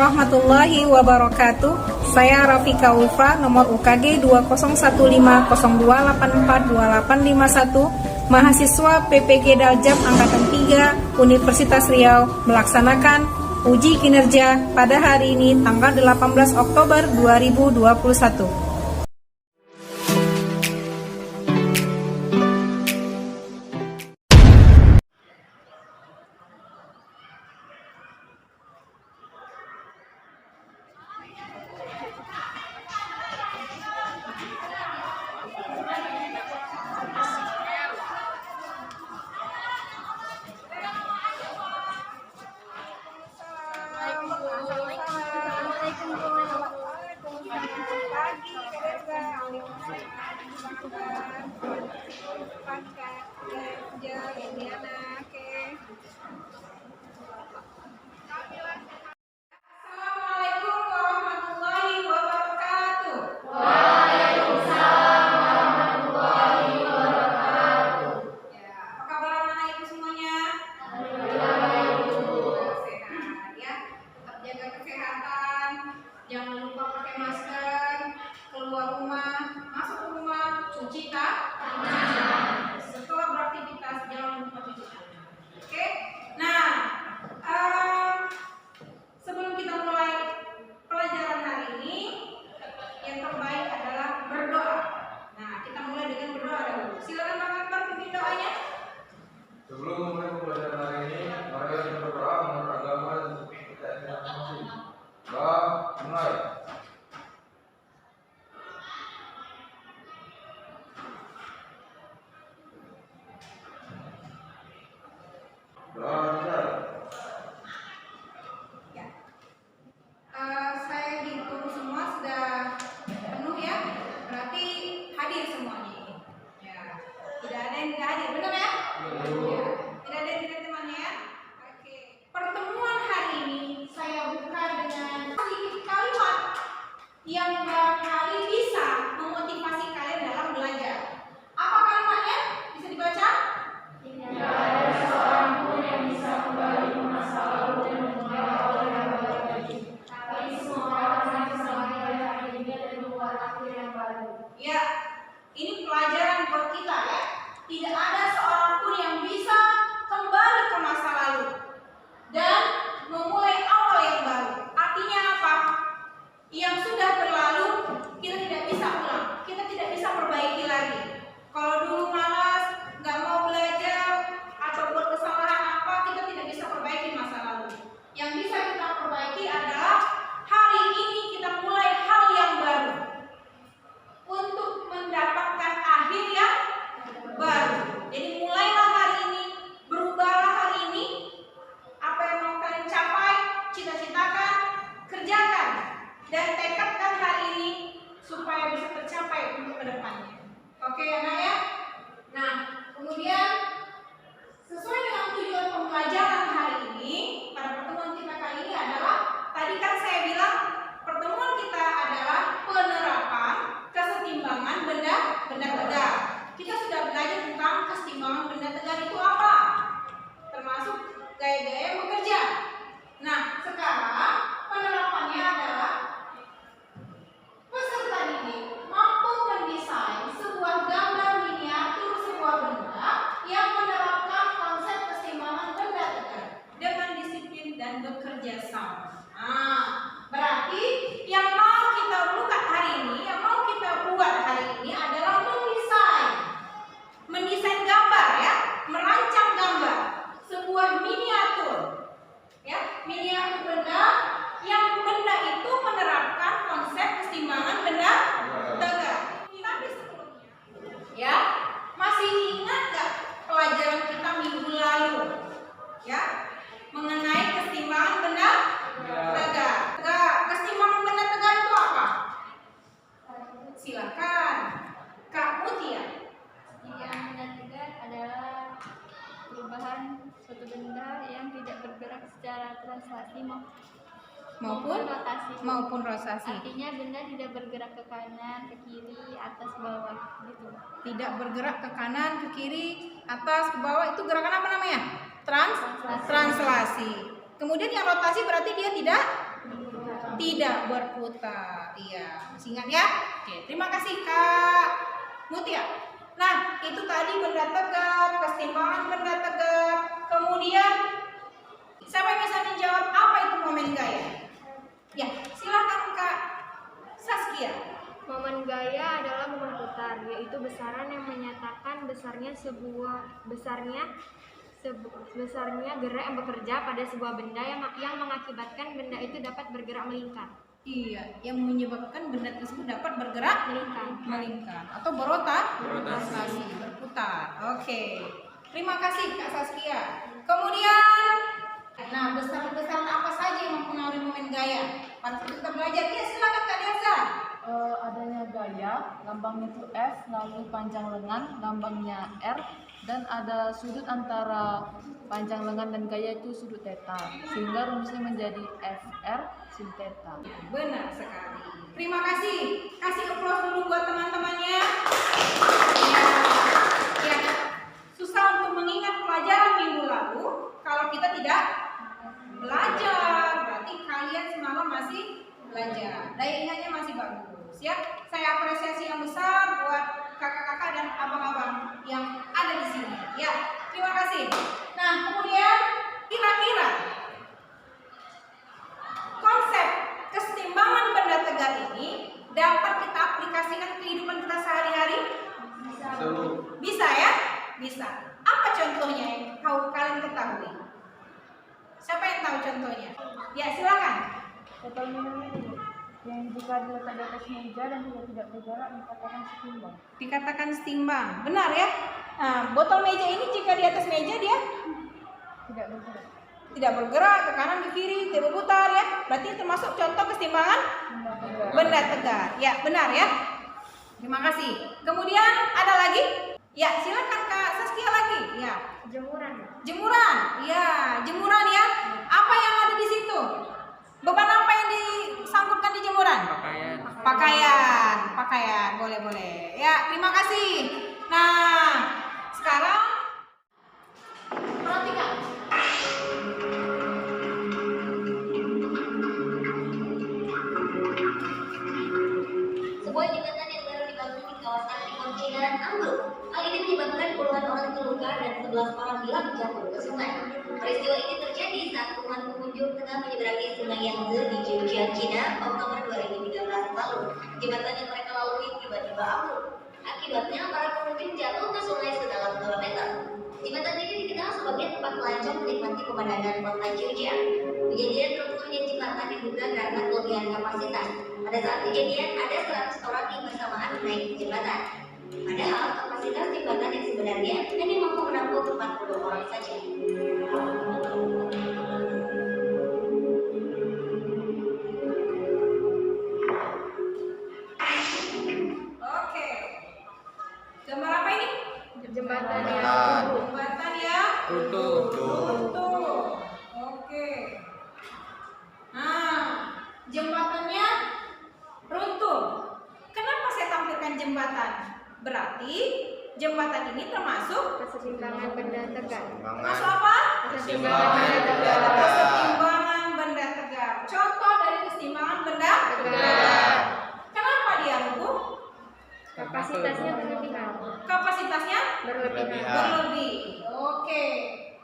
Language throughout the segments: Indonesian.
warahmatullahi wabarakatuh. Saya Rafika Ulfa, nomor UKG 201502842851, mahasiswa PPG Daljab Angkatan 3 Universitas Riau melaksanakan uji kinerja pada hari ini tanggal 18 Oktober 2021. Assalamualaikum warahmatullahi wabarakatuh. Waalaikumsalam warahmatullahi wabarakatuh. Ya, apa kabar anak-anak ibu semuanya? Alhamdulillah, Ibu. Sehat ya. Tetap jaga kesehatan. Jangan lupa pakai masker. Keluar rumah, masuk rumah, cuci tangan. Setelah beraktivitas jangan lupa cuci tangan. Oke? Nah, sebelum kita mulai pelajaran hari ini, yang terbaik adalah berdoa. Nah, kita mulai dengan berdoa dulu. Silakan Bang Akbar pimpin doanya. Sebelum memulai pembelajaran hari ini, mari kita berdoa menurut agama dan kepercayaan masing-masing. Mulai. Doa besar. Ya. Saya hitung semua sudah penuh ya. Berarti hadir semuanya ini. Ya. Tidak ada yang tidak hadir, benar ya? Ya. Tidak ada yang tidak temannya ya? Oke. Pertemuan hari ini saya buka dengan sedikit kalimat yang barangkali bisa memotivasi kalian dalam belajar. Apa kalimatnya? Bisa dibaca? Tidak ada seorang pun yang bisa kembali ke masa lalu dan mengubah yang baik lagi. Tapi semua orang bisa melihat hari ini dan membuat akhir yang baru. Ya, ini pelajaran buat kita ya. Tidak ada seorang pun yang bisa kembali ke masa lalu dan memulai awal yang baru. Artinya apa? Yang sudah berlalu kita tidak bisa ulang, kita tidak bisa perbaiki lagi. Kalau dulu malas, nggak mau belajar atau buat kesalahan apa, kita tidak bisa perbaiki masa lalu. Yang bisa kita perbaiki adalah hari ini kita mulai hal yang baru untuk mendapatkan akhir yang baru. Jadi mulailah hari ini, berubahlah hari ini. Apa yang mau kalian capai, cita-citakan, kerjakan, dan tekadkan hari ini supaya bisa tercapai untuk kedepannya. Oke anak ya? Nah, kemudian sesuai dengan tujuan pembelajaran hari ini, pada pertemuan kita kali ini adalah, tadi kan saya bilang pertemuan kita adalah penerapan kesetimbangan benda tegak. Kita sudah belajar tentang kesetimbangan benda tegak itu apa, termasuk gaya-gaya bekerja. Nah, sekarang penerapannya adalah peserta didik mampu mendesain sebuah gambar miniatur sebuah benda yang menerapkan konsep keseimbangan benda tegak dengan disiplin dan bekerja sama. Nah, berarti yang mau kita buat hari ini, yang mau kita buat hari ini adalah mendesain gambar ya, merancang gambar sebuah miniatur ya, miniatur benda yang benda itu menerapkan konsep keseimbangan benda tegak. Tapi sebelumnya ya, masih ingat gak pelajaran kita minggu lalu ya, mengenai keseimbangan benda tegak. Keseimbangan benda tegak itu apa? Silakan Kak Mutia. Keseimbangan benda tegak adalah perubahan suatu benda yang tidak bergerak secara translasi maupun rotasi. Artinya benda tidak bergerak ke kanan, ke kiri, atas, bawah gitu. Tidak bergerak ke kanan, ke kiri, atas, ke bawah, itu gerakan apa namanya? Translasi. Kemudian yang rotasi berarti dia tidak Tidak berputar. Iya, masih ingat ya? Oke, terima kasih Kak Mutia. Nah, itu tadi benda tegak, kesetimbangan benda tegak. Kemudian, siapa yang bisa menjawab apa itu momen gaya? Ya, silakan Kak Saskia. Momen gaya adalah momen putar, yaitu besaran yang menyatakan besarnya gerak yang bekerja pada sebuah benda yang mengakibatkan benda itu dapat bergerak melingkar. Iya, yang menyebabkan benda tersebut dapat bergerak melingkar atau berotasi, berputar. Oke. Terima kasih Kak Saskia. Kemudian, nah besaran-besaran apa saja yang mempengaruhi momen gaya? Pada saat kita belajar, ya silakan Kak Delsa. Adanya gaya, lambangnya itu F, lalu panjang lengan, lambangnya R, dan ada sudut antara panjang lengan dan gaya itu sudut theta, sehingga rumusnya menjadi FR sin theta. Benar sekali. Terima kasih. Kasih applause dulu buat teman-temannya. Ya, susah untuk mengingat pelajaran minggu lalu kalau kita tidak belajar. Berarti kalian semalam masih belajar. Daya ingatnya masih bagus. Ya, saya apresiasi yang besar buat kakak-kakak dan abang-abang yang ada di sini. Ya, terima kasih. Nah, kemudian kira-kira konsep kesetimbangan benda tegak ini dapat kita aplikasikan ke kehidupan kita sehari-hari? Bisa ya? Bisa. Apa contohnya yang kalian ketahui? Siapa yang tahu contohnya? Ya, silakan. Botol minum ini yang jika diletak di atas meja dan tidak bergerak dikatakan setimbang. Dikatakan setimbang. Benar ya? Nah, botol meja ini jika di atas meja dia Tidak bergerak. tidak bergerak ke kanan ke kiri, tidak berputar ya. Berarti termasuk contoh kesetimbangan benda tegak. Ya, benar ya. Terima kasih. Kemudian ada lagi? Ya, silakan Kak Saskia lagi. Ya. Jemuran. Ya, jemuran ya. Apa yang ada di situ? Beban apa yang disangkutkan di jemuran? Pakaian. Boleh. Ya, terima kasih. Nah, sekarang perhatikan. Sebuah jembatan yang baru dibangun di kawasan Timur Cina ambruk. Hal ini menyebabkan puluhan orang terluka dan 11 orang hilang jatuh ke sungai. Peristiwa ini terjadi saat puluhan pengunjung tengah menyeberangi sungai Yangtze di Zhejiang, Cina, Oktober 2013 lalu. Jembatan yang mereka lalui tiba-tiba ambruk. Akibatnya para pengunjung jatuh ke sungai sedalam 2 meter. Jembatan ini dikenal sebagai tempat pelancong menikmati pemandangan kota Zhejiang. Kejadian runtuhnya jembatan diduga karena kelebihan kapasitas. Pada saat kejadian ada 100 orang yang bersamaan naik jembatan. Padahal kapasitas jembatan yang sebenarnya hanya mampu menampung 40 orang saja. Oke. Gambar apa ini? Jembatan Jembatan ya. Runtuh. Oke. Nah, jembatannya runtuh. Kenapa saya tampilkan jembatan? Berarti jembatan ini termasuk kesetimbangan benda tegak. termasuk apa? Kesetimbangan benda tegak. Contoh dari kesetimbangan benda tegak. Kenapa dia runtuh? Kapasitasnya berlebihan. Berlebih. Oke.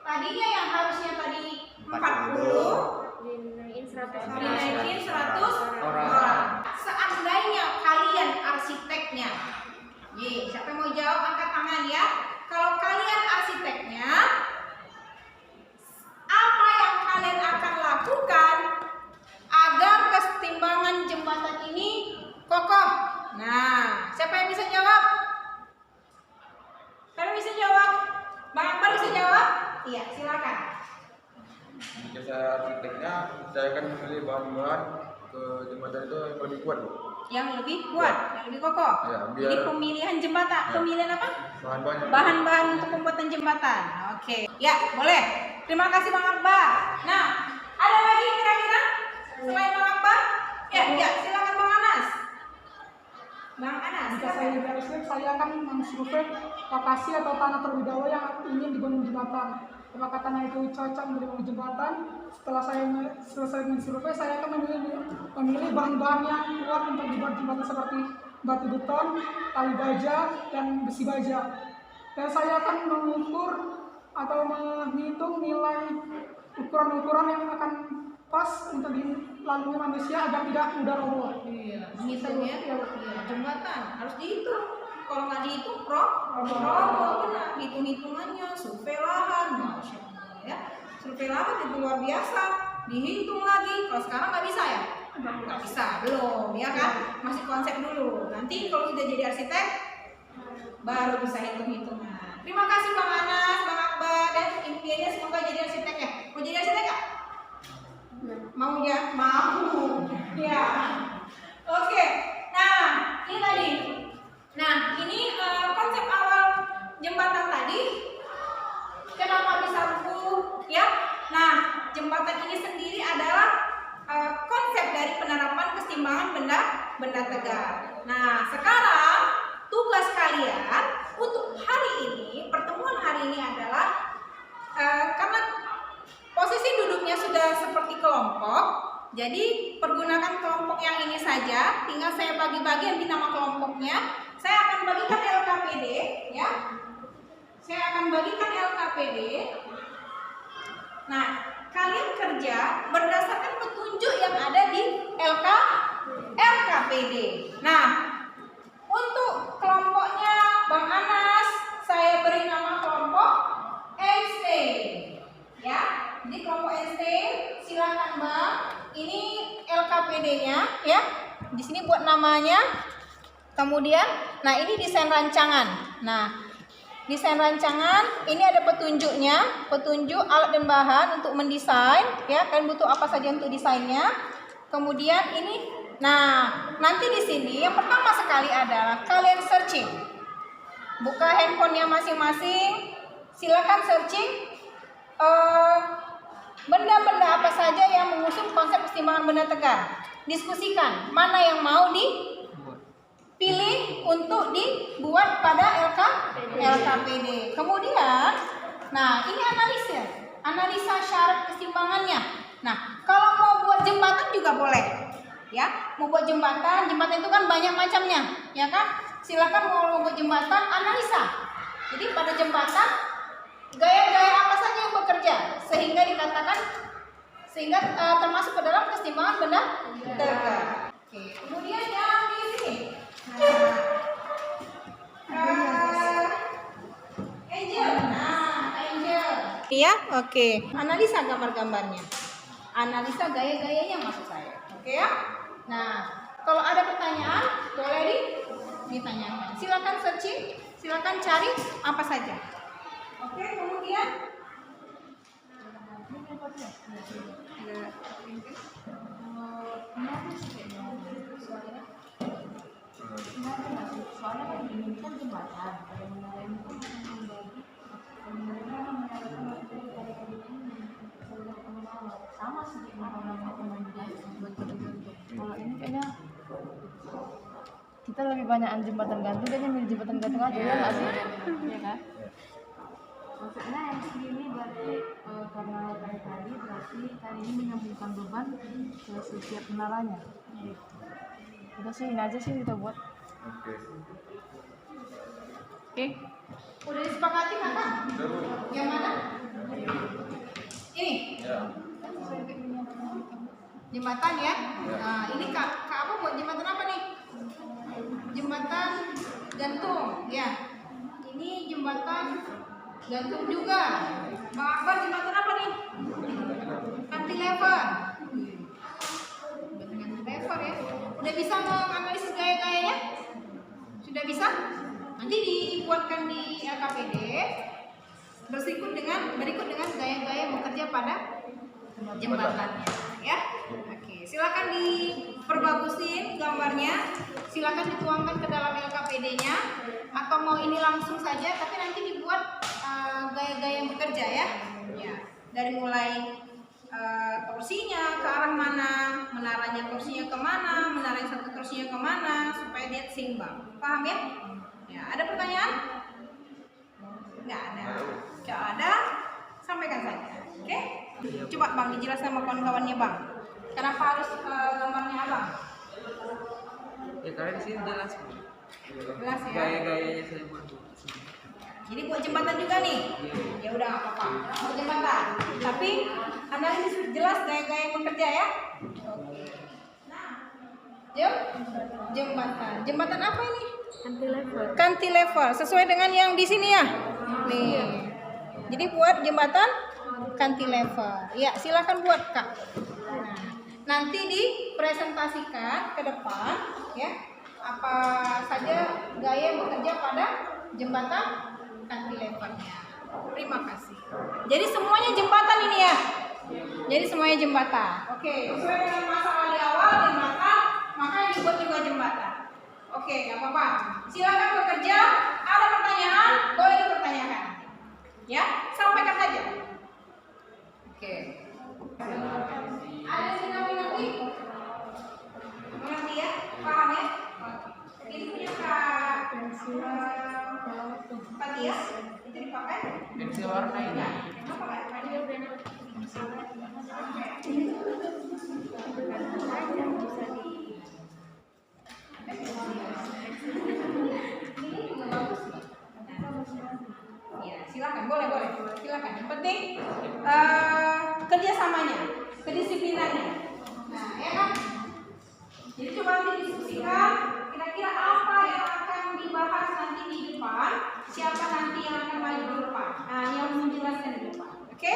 Tadinya yang harusnya tadi 40 Dinaikin 100 dinaikin 100 orang. Seandainya kalian arsiteknya, siapa yang mau jawab angkat tangan ya. Kalau kalian arsiteknya, apa yang kalian akan lakukan agar kesetimbangan jembatan ini kokoh? Nah, siapa yang bisa jawab? Kalian bisa jawab? Bang Akbar bisa jawab? Iya, silakan. Jika saya arsiteknya, saya akan memilih bahan-bahan ke jembatan itu yang lebih kuat. Yang lebih kuat, yang lebih kokoh. Ya, Jadi pemilihan jembatan, pemilihan apa? Bahan-bahan. Bahan-bahan untuk pembuatan jembatan. Oke, ya boleh. Terima kasih Bang Akbar. Nah, ada lagi kira-kira selain Bang Akbar? Ya, silakan Bang Anas. Bang Anas. Jika saya jadi arsitek, saya akan mensurvei lokasi atau tanah terlebih dahulu yang ingin dibangun jembatan. Apakah tanah itu cocok untuk dibangun jembatan? Setelah saya selesai mensurvei, saya akan memilih bahan-bahan yang kuat untuk dibuat jembatan seperti batu beton, tali baja, dan besi baja. Dan saya akan mengukur atau menghitung nilai ukuran-ukuran yang akan pas untuk dilalui manusia agar tidak mudah roboh. Iya, menghitung ya. Iya, jembatan harus dihitung. Kalau nggak dihitung, roboh benar. Hitung-hitungannya, survei lahan, masya Allah ya. Survei lahan itu luar biasa. Dihitung lagi. Kalau sekarang nggak bisa ya? Nggak bisa, belum ya kan? Masih konsep dulu. Nanti kalau sudah jadi arsitek, baru bisa hitung-hitungan. Terima kasih Bang Anas, Bang Akbar, dan impiannya semoga jadi arsitek ya. Mau jadi arsitek nggak? Mau ya? Mau. Ya. Oke. Nah, ini tadi. Nah, ini konsep awal jembatan tadi. Kenapa bisa lumpuh? Ya. Nah, jembatan ini sendiri adalah konsep dari penerapan keseimbangan benda tegak. Nah, sekarang tugas kalian untuk hari ini, pertemuan hari ini adalah karena posisi duduknya sudah seperti kelompok, jadi pergunakan kelompok yang ini saja. Tinggal saya bagi-bagi nanti nama kelompoknya. Saya akan bagikan LKPD, ya. Saya akan bagikan LKPD. Nah, kalian kerja berdasarkan petunjuk yang ada di LKPD. Nah, untuk kelompoknya Bang Anas, saya beri nama kelompok Einstein, ya. Jadi kelompok Einstein, silakan Bang. Ini LKPD-nya, ya. Di sini buat namanya. Kemudian, nah ini desain rancangan. Nah, desain rancangan ini ada petunjuknya, petunjuk alat dan bahan untuk mendesain, ya. Kalian butuh apa saja untuk desainnya. Kemudian ini, nah nanti di sini yang pertama sekali adalah kalian searching. Buka handphonenya masing-masing, silakan searching benda-benda apa saja yang mengusung konsep keseimbangan benda tegak. Diskusikan mana yang mau dipilih untuk dibuat pada LKPD. Kemudian, nah ini analisa syarat keseimbangannya. Nah, kalau mau buat jembatan juga boleh, ya. Mau buat jembatan itu kan banyak macamnya, ya kan? Silakan mau buat jembatan, analisa. Jadi pada jembatan gaya-gaya apa saja yang bekerja sehingga termasuk ke dalam keseimbangan benda tegak. Oke, kemudian yang di sini. Angel. Iya, oke. Analisa gambar-gambarnya. Analisa gaya-gayanya maksud saya. Oke ya? Nah, kalau ada pertanyaan boleh ditanyakan. Silakan searching, silakan cari apa saja. Oke, kemudian soalnya kan ini kan jembatan, ada menara ini kan membagi sama sih kalau ini kayaknya kita lebih banyakan jembatan gantung dan milih jembatan gantung aja ya nggak sih? Iya kan? Maksudnya yang segini berarti karena kayak tadi berarti kali ini menyambungkan beban ke setiap menaranya. Udah sih ini aja sih kita buat. Oke. udah disepakati kakak? Yang mana? Ini? Ya. Jembatan ya? Nah, ini kak apa buat jembatan apa nih? Jembatan gantung, ya. Ini jembatan gantung juga. Bang Akbar jembatan apa nih? Cantilever. Jembatan cantilever ya. Udah bisa menganalisis gaya-gayanya? Sudah bisa? Nanti dibuatkan di LKPD. Berikut dengan gaya-gaya yang bekerja pada jembatannya, ya. Oke, silakan diperbagusin gambarnya. Silakan dituangkan ke dalam LKPD-nya atau mau ini langsung saja, tapi nanti dibuat gaya-gaya yang bekerja ya. Ya, dari mulai torsinya ke arah mana, menaranya torsinya kemana, menara yang satu torsinya kemana, supaya dia seimbang. Paham ya? Ya, ada pertanyaan? Nggak ada. Kalau ada, sampaikan saja. Oke? Coba Bang dijelaskan sama kawan-kawannya Bang. Kenapa harus gambarnya Abang? Ya karena di sini jelas. Jelas ya. Gaya-gayanya saya buat. Jadi buat jembatan juga nih. Ya udah nggak apa-apa. Buat jembatan. Tapi analisis jelas gaya-gaya bekerja ya. Oke. Nah, jembatan. Jembatan apa ini? Cantilever. Sesuai dengan yang di sini ya. Nih. Jadi buat jembatan cantilever. Ya, silakan buat Kak. Nah, nanti dipresentasikan ke depan ya. Apa saja gaya bekerja pada jembatan cantilevernya. Terima kasih. Jadi semuanya jembatan ini ya. Jadi semuanya jembatan. Oke, sesuai dengan masalah di awal jembatan, maka yang dibuat juga jembatan. Oke, nggak apa-apa. Silakan bekerja. Ada pertanyaan, boleh dipertanyakan. Ya, sampaikan saja. Oke. Ada yang mengerti? Mengerti ya? Paham ya? Oke. Ini punya Kak Fatia. Itu dipakai? Pensil warna ini. Kenapa nggak dipakai? Ini juga bagus nih. Ya, silakan, boleh. Silakan. Yang penting kerjasamanya, kedisiplinannya. Nah, ya kan? Jadi coba nanti diskusikan kira-kira apa yang akan dibahas nanti di depan, siapa nanti yang akan maju di depan. Nah, yang menjelaskan di depan. Oke?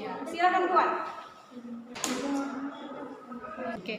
Ya, silakan buat. Oke.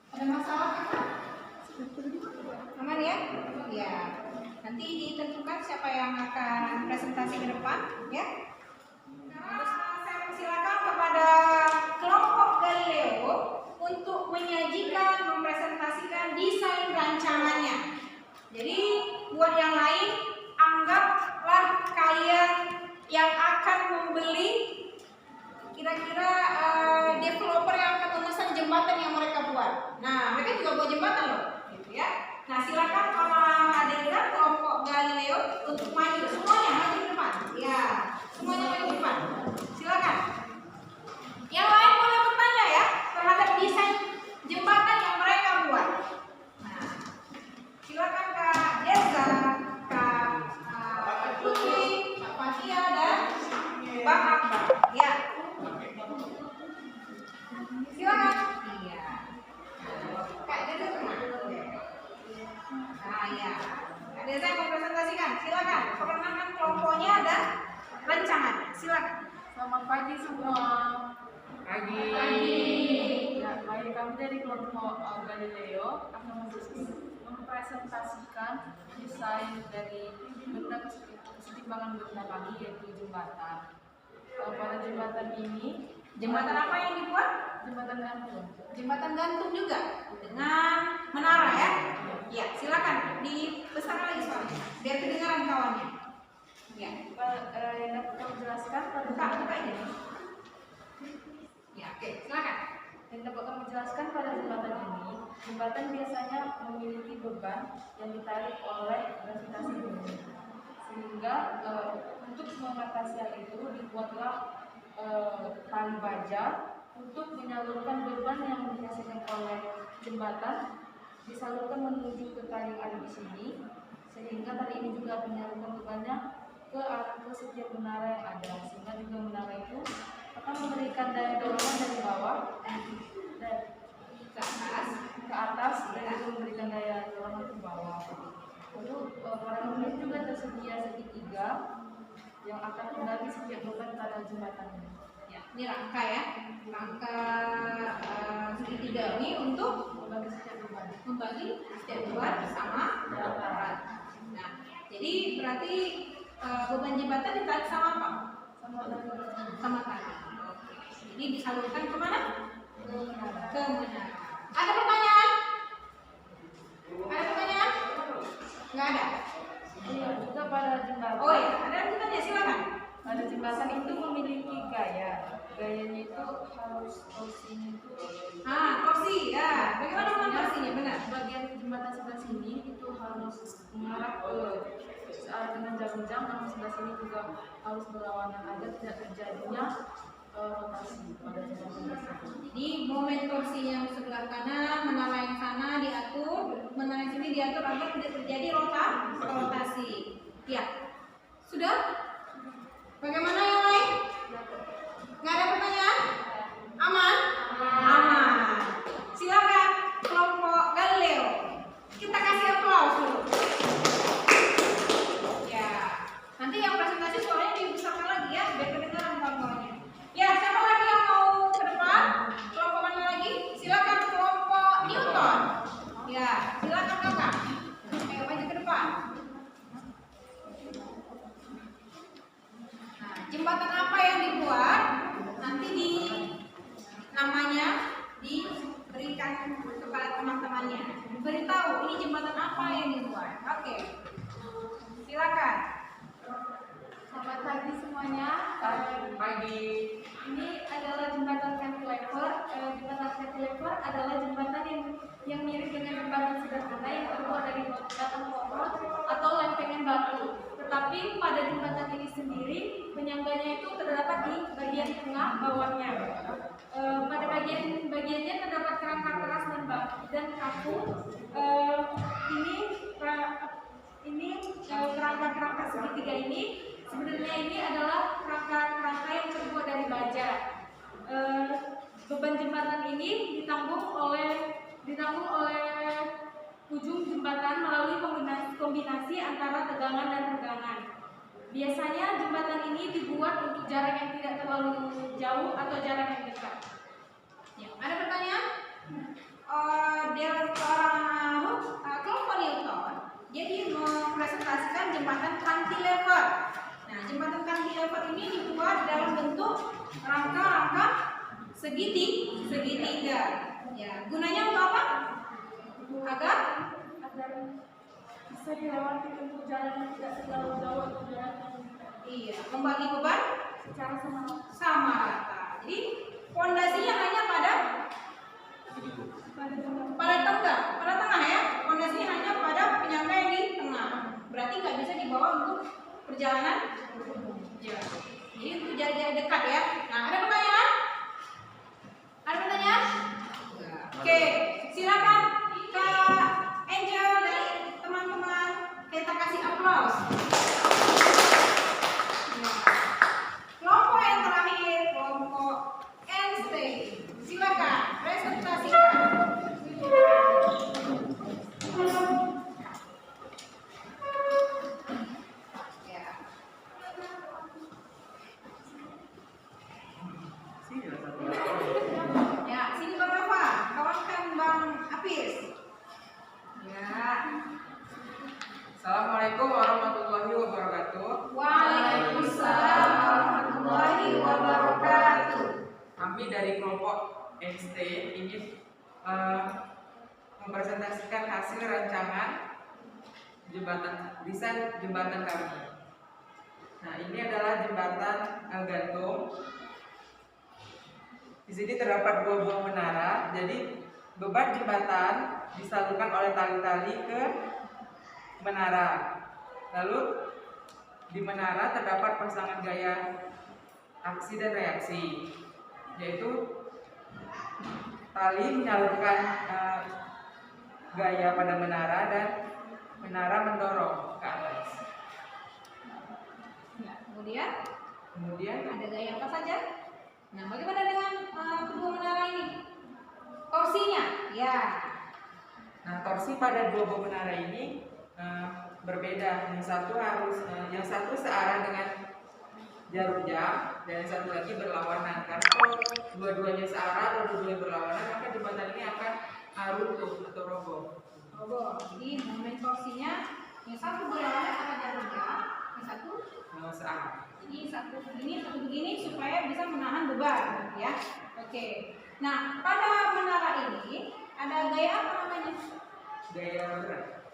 Ada masalah Kakak? Aman ya? Ya. Nanti ditentukan siapa yang akan presentasi ke depan, ya. Sekarang saya persilakan kepada kelompok Galileo untuk menyajikan, mempresentasikan desain rancangannya. Jadi buat yang lain, anggaplah kalian yang akan membeli kira-kira developer yang akan memesan jembatan yang mereka buat. Nah, mereka juga buat jembatan loh, gitu ya. Nah, silakan orang hadirkan kelompok Galileo untuk maju semuanya maju ke depan. Ya, semuanya maju ke depan. Silakan. Yang lain boleh bertanya ya terhadap desain jembatan yang mereka buat. Nah, silakan Kak Deza, Kak Putri, Kak Fatia dan Bang Akbar. Ya. Silakan. Iya. Kak Deza tengah. Nah, ya. Kak Deza yang mempresentasikan. Silakan. Perkenalkan kelompoknya dan rancangannya. Silakan. Selamat pagi semua. Pagi. Ya, baik, kami dari kelompok Galileo akan mempresentasikan desain dari benda kesetimbangan benda kami, yaitu jembatan. Pada jembatan ini, Jembatan apa yang dibuat? jembatan gantung. Jembatan gantung juga dengan menara ya. Ya, silakan dibesarkan lagi suaranya biar kedengaran kawannya. Ya. Yang dapat kami jelaskan pada Buka jembatan aja. Ya, oke, silakan. Yang dapat kami jelaskan pada jembatan ini, jembatan biasanya memiliki beban yang ditarik oleh gravitasi bumi. Sehingga untuk mengatasi hal itu dibuatlah tali baja untuk menyalurkan beban yang dihasilkan oleh jembatan disalurkan menuju ke tali yang ada di sini, sehingga tali ini juga menyalurkan bebannya ke setiap menara yang ada, sehingga juga menara itu akan memberikan daya dorongan dari bawah dan ke atas dan juga memberikan daya dorongan ke bawah. Lalu pada mobil juga tersedia segitiga yang akan mengganti setiap beban pada jembatan ini. Ya, ini rangka ya. Rangka segitiga ini untuk Membagi setiap beban. membagi setiap buat sama darat. Nah, jadi berarti beban jembatan ditarik sama apa? Sama tali. Oke. Jadi disalurkan kemana? Ke menara. Ada pertanyaan? Ada pertanyaan? Nggak ada. Iya, juga pada jembatan. Oh ya, ada pertanyaan, silakan. Pada jembatan itu memiliki gaya. Gayanya itu harus torsinya itu. Torsi ya. Bagaimana dengan torsinya? Benar. Bagian jembatan sebelah sini itu harus mengarah ke searah dengan jarum jam, namun sebelah sini juga harus berlawanan agar tidak terjadinya rotasi pada jembatan tersebut. Jadi momen torsinya yang sebelah kanan, menara yang sana diatur, menara yang sini diatur agar tidak terjadi rotasi. Ya. Sudah? Bagaimana yang lain? Nggak ada pertanyaan? Aman? Aman. Silakan kelompok Galileo. Kita kasih aplaus dulu. Ya. Nanti yang presentasi suaranya dibesarkan lagi ya, biar kedengaran kawan-kawannya. Ya, siapa lagi yang mau ke depan? Kelompok mana lagi? Silakan kelompok Newton. Ya, silakan kakak. Ayo maju ke depan. Nah, jembatan apa yang dibuat? Nanti namanya diberikan kepada teman-temannya. Beritahu ini jembatan apa yang dibuat. Oke. Silakan. Selamat pagi semuanya. Pagi. Ini adalah jembatan cantilever. Jembatan cantilever adalah jembatan yang mirip dengan jembatan sederhana yang terbuat dari batu kokoh atau lempengan batu. Tetapi pada jembatan ini sendiri penyangganya itu terdapat di bagian tengah bawahnya. Pada bagiannya terdapat kerangka keras dan kaku. Ini kerangka segitiga ini sebenarnya ini adalah kerangka yang terbuat dari baja. Beban jembatan ini ditanggung oleh ujung jembatan melalui kombinasi antara tegangan dan tegangan. Biasanya jembatan ini dibuat untuk jarak yang tidak terlalu jauh atau jarak yang dekat. Ya, ada pertanyaan? Dari kelompok Newton, jadi mempresentasikan jembatan cantilever. Nah, jembatan cantilever ini dibuat dalam bentuk rangka-rangka segitiga. Ya, gunanya untuk apa? Agar Bisa dilewati untuk jalan yang tidak terlalu jauh atau jalan yang iya, membagi beban secara sama rata. Jadi fondasinya hanya pada tengah ya. Fondasinya hanya pada penyangga yang di tengah. Berarti nggak bisa dibawa untuk perjalanan jauh. Jadi untuk jarak dekat ya. Nah, ada pertanyaan? Ada pertanyaan? Oke, silakan Kak Angel dan teman-teman kita kasih aplaus. Ya. Kelompok yang terakhir, kelompok Einstein. Silakan presentasikan. Ya. Ya, sini Bang Rafa, kawankan Bang Apis. Ya. Assalamualaikum warahmatullahi wabarakatuh. Waalaikumsalam warahmatullahi wabarakatuh. Kami dari kelompok Einstein ingin mempresentasikan hasil rancangan desain jembatan kami. Nah, ini adalah jembatan gantung. Di sini terdapat dua buah menara. Jadi beban jembatan disalurkan oleh tali-tali ke menara. Lalu di menara terdapat pasangan gaya aksi dan reaksi, yaitu tali menyalurkan gaya pada menara dan menara mendorong ke atas. Ya, kemudian Kemudian ada gaya apa saja? Nah, bagaimana dengan kedua menara ini? Torsinya, ya. nah, torsi pada dua buah menara ini berbeda. Yang satu searah dengan jarum jam dan yang satu lagi berlawanan. Karena kalau dua-duanya searah atau dua-duanya berlawanan, maka jembatan ini akan runtuh atau roboh. Roboh. Jadi momen torsinya yang satu berlawanan akan tertegak, yang satu Searah. ini satu begini supaya bisa menahan beban, ya. Oke. Nah, pada menara ini ada gaya apa namanya? Gaya berat.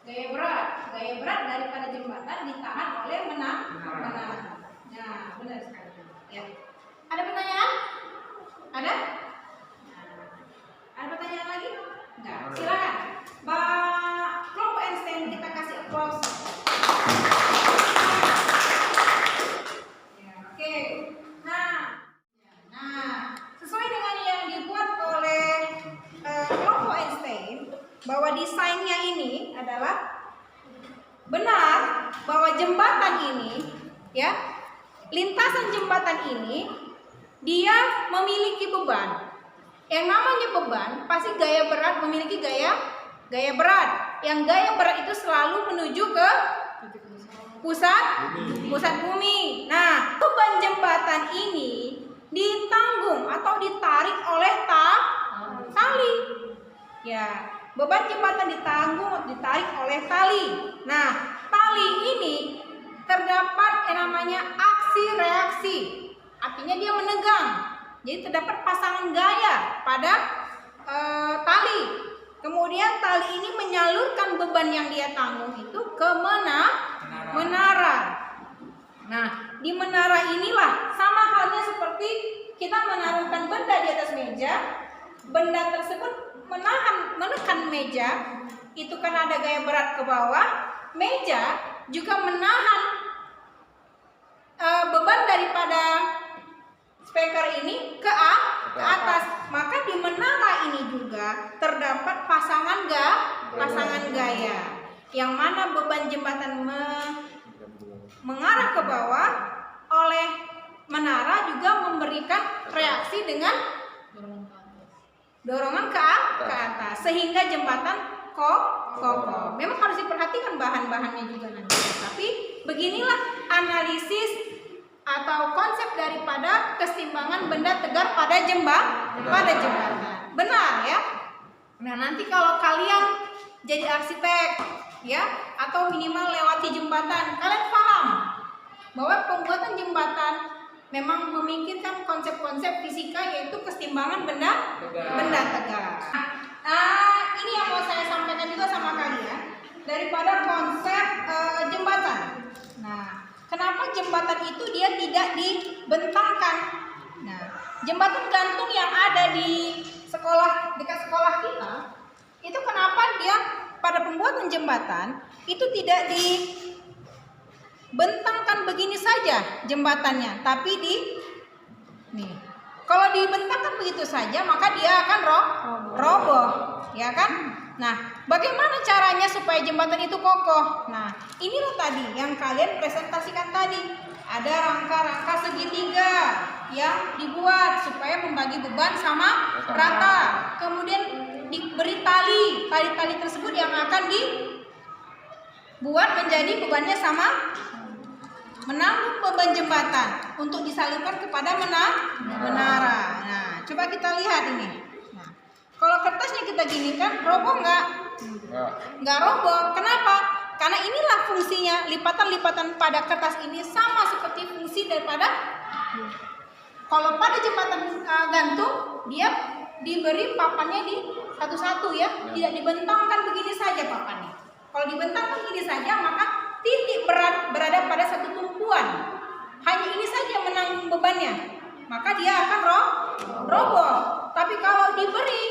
Gaya berat daripada jembatan ditahan oleh menara. Nah, benar sekali. Ya. Ada pertanyaan? Ada? Nah, ada pertanyaan lagi? Enggak. Silakan. Mbak kelompok Einstein, kita kasih applause. Ya, oke. Nah, sesuai dengan yang dibuat oleh kelompok Einstein, bahwa desainnya ini adalah benar bahwa jembatan ini, ya, lintasan jembatan ini dia memiliki beban. Yang namanya beban pasti gaya berat memiliki gaya berat. Yang gaya berat itu selalu menuju ke pusat bumi. Nah, beban jembatan ini ditanggung atau ditarik oleh tali. Ya, beban jembatan ditarik oleh tali. Nah, tali ini terdapat yang namanya aksi reaksi. Artinya dia menegang. Jadi terdapat pasangan gaya pada tali. Kemudian tali ini menyalurkan beban yang dia tanggung itu ke menara. Nah, di menara inilah sama halnya seperti kita menaruhkan benda di atas meja. Benda tersebut menekan meja, itu kan ada gaya berat ke bawah. Meja juga menahan beban daripada speaker ini ke atas. Maka di menara ini juga terdapat pasangan gaya, yang mana beban jembatan mengarah ke bawah, oleh menara juga memberikan reaksi dengan dorongan ke atas, sehingga jembatan kokoh. Memang harus diperhatikan bahan-bahannya juga nanti. Tapi beginilah analisis atau konsep daripada keseimbangan benda tegar pada jembatan. Benar ya? Nah, nanti kalau kalian jadi arsitek ya, atau minimal lewati jembatan, kalian paham bahwa pembuatan jembatan memang memikirkan konsep-konsep fisika, yaitu keseimbangan benda tegar. Ini yang mau saya sampaikan juga sama kalian daripada konsep jembatan. Nah, kenapa jembatan itu dia tidak dibentangkan? Nah, jembatan gantung yang ada di dekat sekolah kita, itu kenapa dia pada pembuatan jembatan itu tidak dibentangkan begini saja jembatannya, tapi kalau dibentangkan begitu saja maka dia akan roboh, ya kan? Nah, bagaimana caranya supaya jembatan itu kokoh? Nah, inilah tadi yang kalian presentasikan tadi. Ada rangka-rangka segitiga yang dibuat supaya membagi beban sama rata. Kemudian diberi tali tersebut yang akan dibuat menjadi bebannya sama, menanggung beban jembatan untuk disalurkan kepada menara. Nah, coba kita lihat ini. Nah, kalau kertasnya kita gini kan roboh nggak? Nggak roboh. Kenapa? Karena inilah fungsinya, lipatan-lipatan pada kertas ini sama seperti fungsi daripada kalau pada jembatan gantung dia diberi papannya di satu-satu ya, tidak dibentangkan begini saja papannya. Kalau dibentangkan begini saja maka titik berat berada pada satu tumpuan. Hanya ini saja menanggung bebannya, maka dia akan roboh. Tapi kalau diberi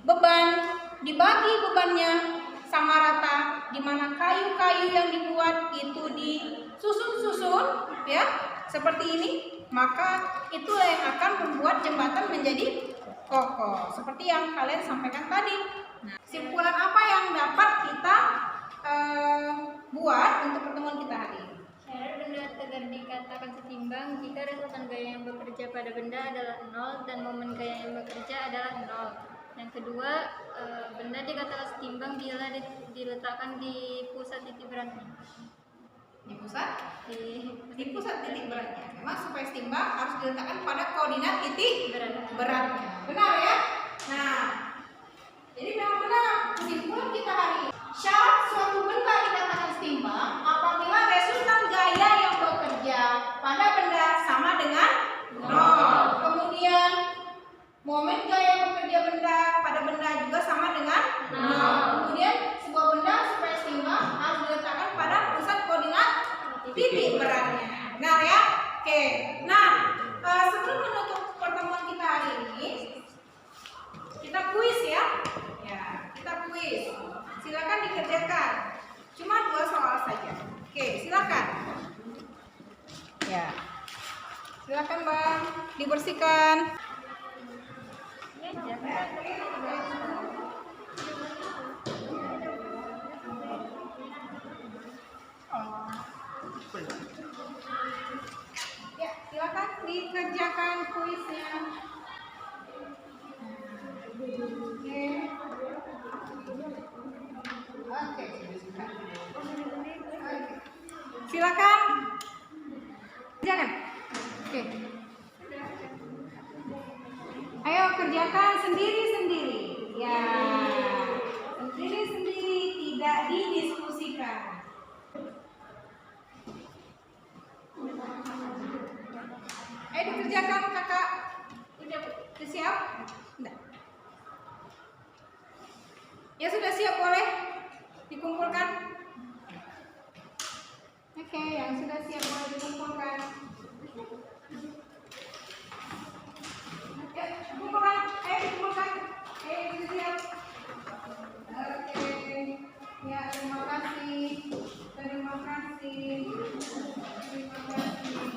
beban, dibagi bebannya sama rata, di mana kayu-kayu yang dibuat itu disusun-susun ya seperti ini, maka itulah yang akan membuat jembatan menjadi kokoh seperti yang kalian sampaikan tadi. Nah, kesimpulan apa yang dapat kita buat untuk pertemuan kita hari ini? Syarat benda tegar dikatakan setimbang jika resultan gaya yang bekerja pada benda adalah 0 dan momen gaya yang bekerja adalah 0. Yang kedua, benda dikatakan setimbang bila diletakkan di pusat titik beratnya. Di pusat titik beratnya. Memang supaya setimbang harus diletakkan pada koordinat titik beratnya. Benar ya? Nah, Jadi memang benar kesimpulan kita hari ini. Syarat suatu benda dikatakan setimbang apabila resultan gaya yang bekerja pada benda sama dengan nol. Kemudian momen gaya bekerja benda pada benda juga sama dengan nol. Kemudian sebuah benda supaya setimbang harus diletakkan pada pusat koordinat titik beratnya. Benar ya? Oke. Nah, sebelum menutup pertemuan kita hari ini, kita kuis ya. Ya, kita kuis. Silakan dikerjakan. Cuma 2 soal saja. Oke, silakan. Ya. Silakan, Bang. Dibersihkan. Ya, silakan dikerjakan kuisnya. Oke. Silakan. Jangan. Oke. Ayo kerjakan sendiri-sendiri. Ya. Sendiri-sendiri, tidak didiskusikan. Ayo dikerjakan, Kakak. Udah siap? Enggak. Ya sudah siap, boleh dikumpulkan. Oke, yang sudah siap boleh dikumpulkan. Ya, kumpulkan. Ayo dikumpulkan. Sudah siap. Oke. Ya, terima kasih. Terima kasih. Terima kasih.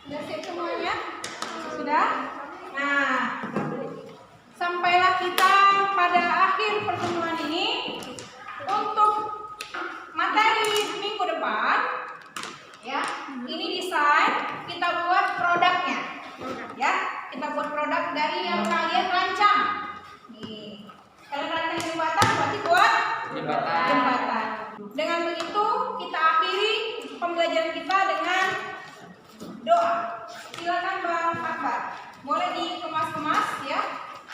Sudah siap semuanya? Sudah? Nah, sampailah kita pada akhir pertemuan ini. Untuk materi minggu depan, ya, ini desain, kita buat produknya, ya, kita buat produk dari yang kalian rancang. Nih, kalian rancang jembatan, berarti buat jembatan. Dengan begitu kita akhiri pembelajaran kita dengan doa. Silakan Bang Akbar, boleh dikemas-kemas ya.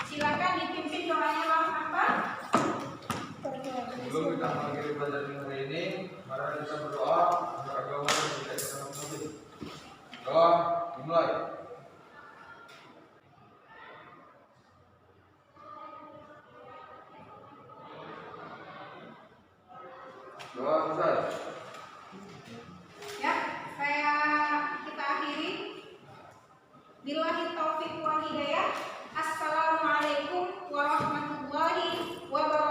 Silakan dipimpin doanya Bang Akbar. Sebelum kita mengakhiri pelajaran hari ini, mari kita berdoa untuk agama dan kita bersama-sama. Doa dimulai. Doa selesai. Ya, kita akhiri. Billahi taufiq wal hidayah. Assalamualaikum warahmatullahi wabarakatuh.